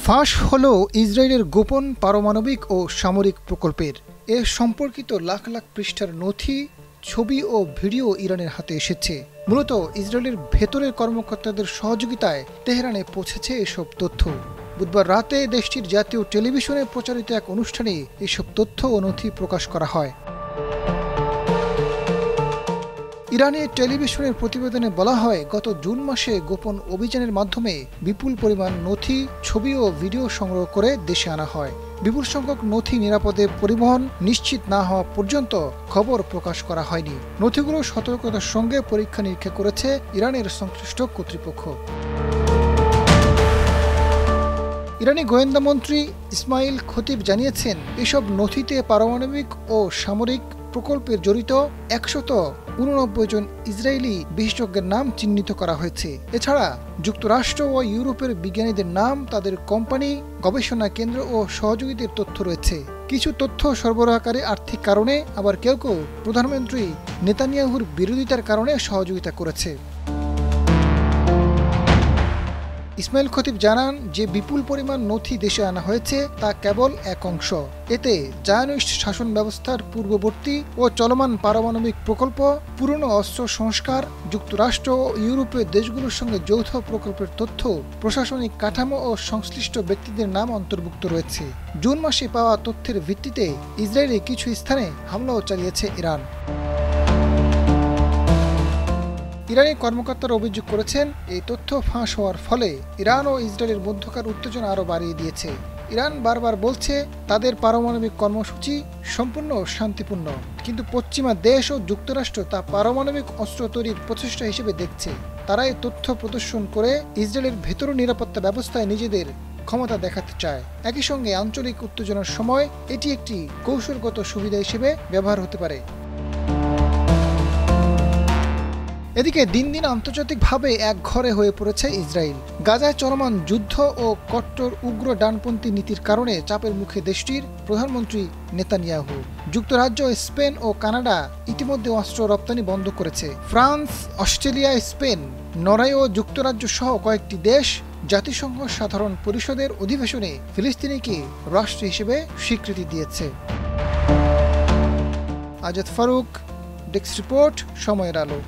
ফাঁস হলো ইসরায়েলের গোপন পারমাণবিক ও সামরিক প্রকল্পের। এ সম্পর্কিত লাখ লাখ পৃষ্ঠার নথি, ছবি ও ভিডিও ইরানের হাতে এসেছে। মূলত ইসরায়েলের ভেতরের কর্মকর্তাদের সহযোগিতায় তেহরানে পৌঁছেছে এসব তথ্য। বুধবার রাতে দেশটির জাতীয় টেলিভিশনে প্রচারিত এক অনুষ্ঠানে এসব তথ্য ও নথি প্রকাশ করা হয়। ইরানের টেলিভিশনের প্রতিবেদনে বলা হয়, গত জুন মাসে গোপন অভিযানের মাধ্যমে বিপুল পরিমাণ নথি, ছবি ও ভিডিও সংগ্রহ করে দেশে আনা হয়। বিপুল সংখ্যক নথি নিরাপদে পরিবহন নিশ্চিত না হওয়া পর্যন্ত খবর প্রকাশ করা হয়নি। নথিগুলো সতর্কতার সঙ্গে পরীক্ষা নিরীক্ষা করেছে ইরানের সংশ্লিষ্ট কর্তৃপক্ষ। ইরানি গোয়েন্দা মন্ত্রী ইসমাইল খতিব জানিয়েছেন, এসব নথিতে পারমাণবিক ও সামরিক প্রকল্পে জড়িত ১৮৯ জন ইসরায়েলি বিশেষজ্ঞের নাম চিহ্নিত করা হয়েছে। এছাড়া যুক্তরাষ্ট্র ও ইউরোপের বিজ্ঞানীদের নাম, তাদের কোম্পানি, গবেষণা কেন্দ্র ও সহযোগীদের তথ্য রয়েছে। কিছু তথ্য সরবরাহকারী আর্থিক কারণে, আবার কেউ কেউ প্রধানমন্ত্রী নেতানিয়াহুর বিরোধিতার কারণে সহযোগিতা করেছে। ইসমাইল খতিব জানান যে বিপুল পরিমাণ নথি দেশে আনা হয়েছে তা কেবল এক অংশ। এতে জায়নিস্ট শাসন ব্যবস্থার পূর্ববর্তী ও চলমান পারমাণবিক প্রকল্প, পুরনো অস্ত্র সংস্কার, যুক্তরাষ্ট্র ও ইউরোপীয় দেশগুলোর সঙ্গে যৌথ প্রকল্পের তথ্য, প্রশাসনিক কাঠামো ও সংশ্লিষ্ট ব্যক্তিদের নাম অন্তর্ভুক্ত রয়েছে। জুন মাসে পাওয়া তথ্যের ভিত্তিতে ইসরায়েলে কিছু স্থানে হামলাও চালিয়েছে ইরান। ইরানি কর্মকর্তারা অভিযোগ করেছেন, এই তথ্য ফাঁস হওয়ার ফলে ইরান ও ইসরায়েলের মধ্যকার উত্তেজনা আরও বাড়িয়ে দিয়েছে। ইরান বারবার বলছে তাদের পারমাণবিক কর্মসূচি সম্পূর্ণ শান্তিপূর্ণ, কিন্তু পশ্চিমা দেশ ও যুক্তরাষ্ট্র তা পারমাণবিক অস্ত্র তৈরির প্রচেষ্টা হিসেবে দেখছে। তারা এই তথ্য প্রদর্শন করে ইসরায়েলের ভেতর নিরাপত্তা ব্যবস্থায় নিজেদের ক্ষমতা দেখাতে চায়। একই সঙ্গে আঞ্চলিক উত্তেজনার সময় এটি একটি কৌশলগত সুবিধা হিসেবে ব্যবহার হতে পারে। এদিকে দিন দিন আন্তর্জাতিকভাবে একঘরে হয়ে পড়েছে ইসরায়েল। গাজায় চলমান যুদ্ধ ও কট্টর উগ্র ডানপন্থী নীতির কারণে চাপের মুখে দেশটির প্রধানমন্ত্রী নেতানিয়াহু। যুক্তরাজ্য, স্পেন ও কানাডা ইতিমধ্যে অস্ত্র রপ্তানি বন্ধ করেছে। ফ্রান্স, অস্ট্রেলিয়া, স্পেন, নরওয়ে ও যুক্তরাজ্য সহ কয়েকটি দেশ জাতিসংঘ সাধারণ পরিষদের অধিবেশনে ফিলিস্তিনিকে রাষ্ট্র হিসেবে স্বীকৃতি দিয়েছে। আজাদ ফারুক, ডেস্ক রিপোর্ট, সময়ের আলো।